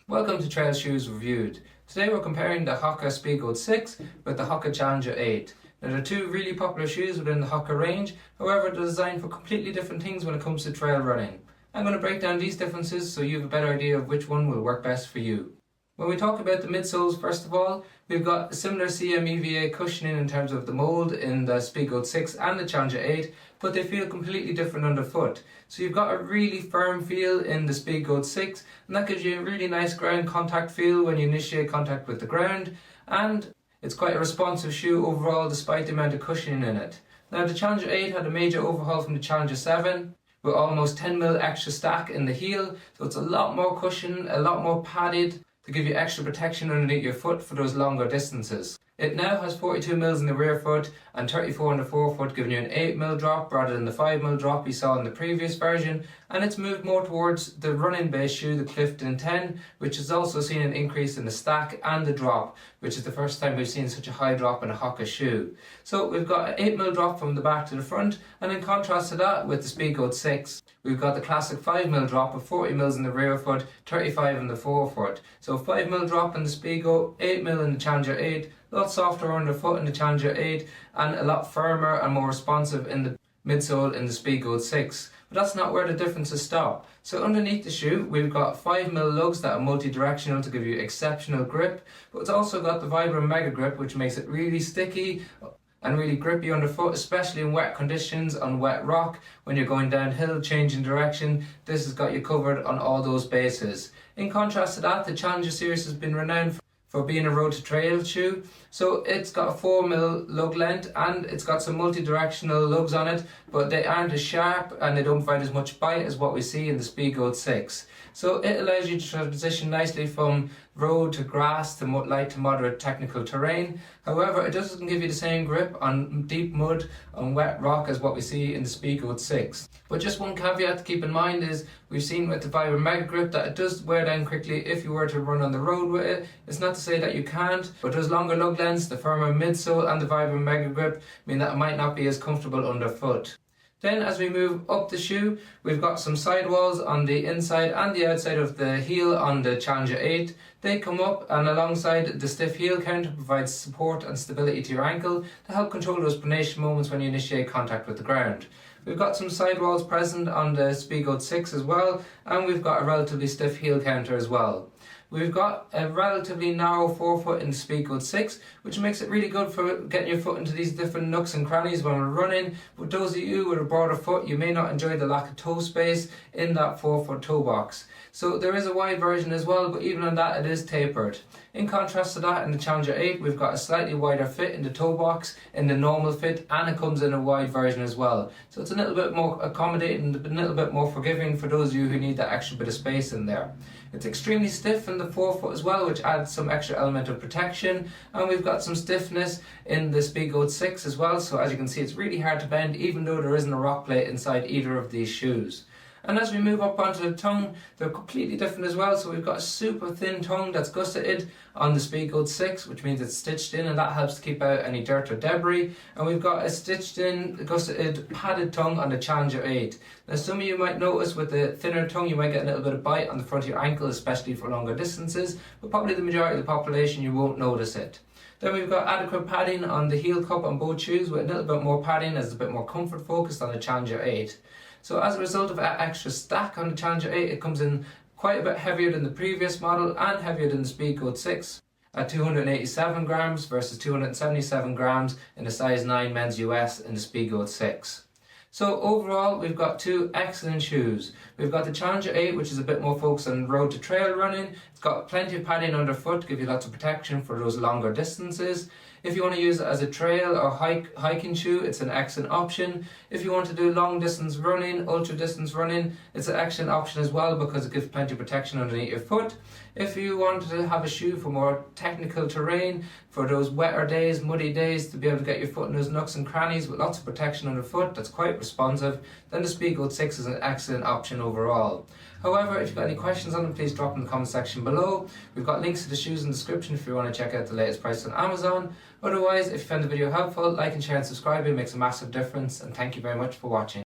Welcome to Trail Shoes Reviewed. Today we're comparing the HOKA Speedgoat 6 with the HOKA Challenger 8. Now they're two really popular shoes within the HOKA range, however they're designed for completely different things when it comes to trail running. I'm going to break down these differences so you have a better idea of which one will work best for you. When we talk about the midsoles, first of all, we've got a similar CMEVA cushioning in terms of the mould in the Speedgoat 6 and the Challenger 8, but they feel completely different underfoot. So you've got a really firm feel in the Speedgoat 6, and that gives you a really nice ground contact feel when you initiate contact with the ground, and it's quite a responsive shoe overall despite the amount of cushioning in it. Now the Challenger 8 had a major overhaul from the Challenger 7, with almost 10mm extra stack in the heel, so it's a lot more cushion, a lot more padded, to give you extra protection underneath your foot for those longer distances. It now has 42mm in the rear foot and 34 in the forefoot, giving you an 8mm drop rather than the 5mm drop we saw in the previous version, and it's moved more towards the running base shoe, the Clifton 10, which has also seen an increase in the stack and the drop, which is the first time we've seen such a high drop in a HOKA shoe. So we've got an 8mm drop from the back to the front, and in contrast to that with the Speedgoat 6, we've got the classic 5mm drop of 40mm in the rear foot, 35 in the forefoot. So 5mm drop in the Speedgoat, 8mm in the Challenger 8, a lot softer underfoot in the Challenger 8, and a lot firmer and more responsive in the midsole in the Speedgoat 6. But that's not where the differences stop. So underneath the shoe, we've got 5mm lugs that are multi-directional to give you exceptional grip, but it's also got the Vibram MegaGrip, which makes it really sticky and really grippy underfoot, especially in wet conditions on wet rock. When you're going downhill, changing direction, this has got you covered on all those bases. In contrast to that, the Challenger series has been renowned for being a road to trail shoe. So it's got a 4mm lug length and it's got some multi-directional lugs on it, but they aren't as sharp and they don't provide as much bite as what we see in the Speedgoat 6. So it allows you to transition nicely from road to grass to light to moderate technical terrain. However, it doesn't give you the same grip on deep mud, on wet rock as what we see in the Speedgoat 6. But just one caveat to keep in mind is we've seen with the Vibram MegaGrip that it does wear down quickly if you were to run on the road with it. It's not to say that you can't, but those longer lug lengths, the firmer midsole and the Vibram MegaGrip mean that it might not be as comfortable underfoot. Then as we move up the shoe, we've got some sidewalls on the inside and the outside of the heel on the Challenger 8. They come up and alongside the stiff heel counter provides support and stability to your ankle to help control those pronation moments when you initiate contact with the ground. We've got some sidewalls present on the Speedgoat 6 as well, and we've got a relatively stiff heel counter as well. We've got a relatively narrow forefoot in the Speedgoat 6, which makes it really good for getting your foot into these different nooks and crannies when we're running. But those of you with a broader foot, you may not enjoy the lack of toe space in that forefoot toe box. So there is a wide version as well, but even on that it is tapered. In contrast to that, in the Challenger 8, we've got a slightly wider fit in the toe box, in the normal fit, and it comes in a wide version as well. So it's a little bit more accommodating, a little bit more forgiving for those of you who need that extra bit of space in there. It's extremely stiff in the forefoot as well, which adds some extra element of protection, and we've got some stiffness in the Speedgoat 6 as well, so as you can see it's really hard to bend even though there isn't a rock plate inside either of these shoes. And as we move up onto the tongue, they're completely different as well. So we've got a super thin tongue that's gusseted on the Speedgoat 6, which means it's stitched in, and that helps to keep out any dirt or debris. And we've got a stitched in, gusseted, padded tongue on the Challenger 8. Now some of you might notice with the thinner tongue you might get a little bit of bite on the front of your ankle, especially for longer distances, but probably the majority of the population you won't notice it. Then we've got adequate padding on the heel cup on both shoes, with a little bit more padding as a bit more comfort focused on the Challenger 8. So as a result of that extra stack on the Challenger 8, it comes in quite a bit heavier than the previous model and heavier than the Speedgoat 6 at 287 grams versus 277 grams in the size 9 men's US in the Speedgoat 6. So overall, we've got two excellent shoes. We've got the Challenger 8, which is a bit more focused on road to trail running. It's got plenty of padding underfoot to give you lots of protection for those longer distances. If you want to use it as a trail or hiking shoe, it's an excellent option. If you want to do long distance running, ultra distance running, it's an excellent option as well because it gives plenty of protection underneath your foot. If you want to have a shoe for more technical terrain, for those wetter days, muddy days, to be able to get your foot in those nooks and crannies with lots of protection underfoot that's quite responsive, then the Speedgoat 6 is an excellent option overall. However, if you've got any questions on them, please drop them in the comment section below. We've got links to the shoes in the description if you want to check out the latest price on Amazon. Otherwise, if you found the video helpful, like and share and subscribe. It makes a massive difference, and thank you very much for watching.